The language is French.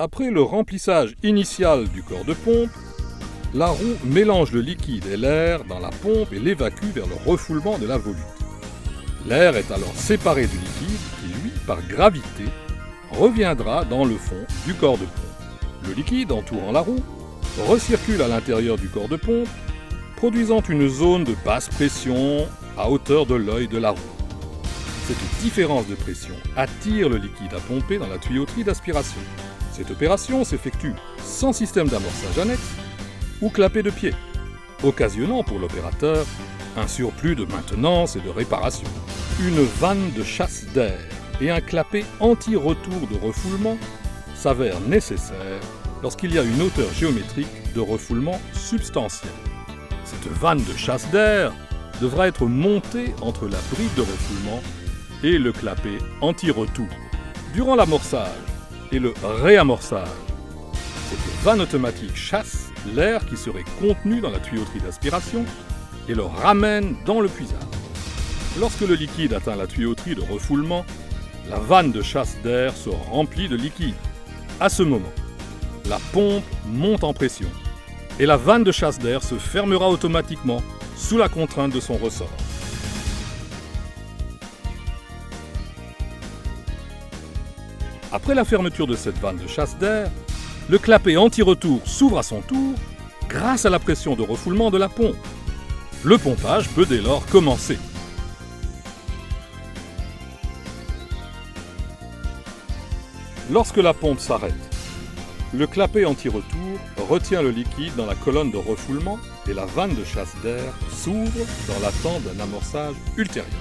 Après le remplissage initial du corps de pompe, la roue mélange le liquide et l'air dans la pompe et l'évacue vers le refoulement de la volute. L'air est alors séparé du liquide qui, lui, par gravité, reviendra dans le fond du corps de pompe. Le liquide entourant la roue recircule à l'intérieur du corps de pompe, produisant une zone de basse pression à hauteur de l'œil de la roue. Cette différence de pression attire le liquide à pomper dans la tuyauterie d'aspiration. Cette opération s'effectue sans système d'amorçage annexe ou clapet de pied, occasionnant pour l'opérateur un surplus de maintenance et de réparation. Une vanne de chasse d'air et un clapet anti-retour de refoulement s'avèrent nécessaires lorsqu'il y a une hauteur géométrique de refoulement substantielle. Cette vanne de chasse d'air devra être montée entre la bride de refoulement et le clapet anti-retour. Durant l'amorçage et le réamorçage, cette vanne automatique chasse l'air qui serait contenu dans la tuyauterie d'aspiration et le ramène dans le puisard. Lorsque le liquide atteint la tuyauterie de refoulement, la vanne de chasse d'air se remplit de liquide. À ce moment, la pompe monte en pression et la vanne de chasse d'air se fermera automatiquement sous la contrainte de son ressort. Après la fermeture de cette vanne de chasse d'air, le clapet anti-retour s'ouvre à son tour grâce à la pression de refoulement de la pompe. Le pompage peut dès lors commencer. Lorsque la pompe s'arrête, le clapet anti-retour retient le liquide dans la colonne de refoulement et la vanne de chasse d'air s'ouvre dans l'attente d'un amorçage ultérieur.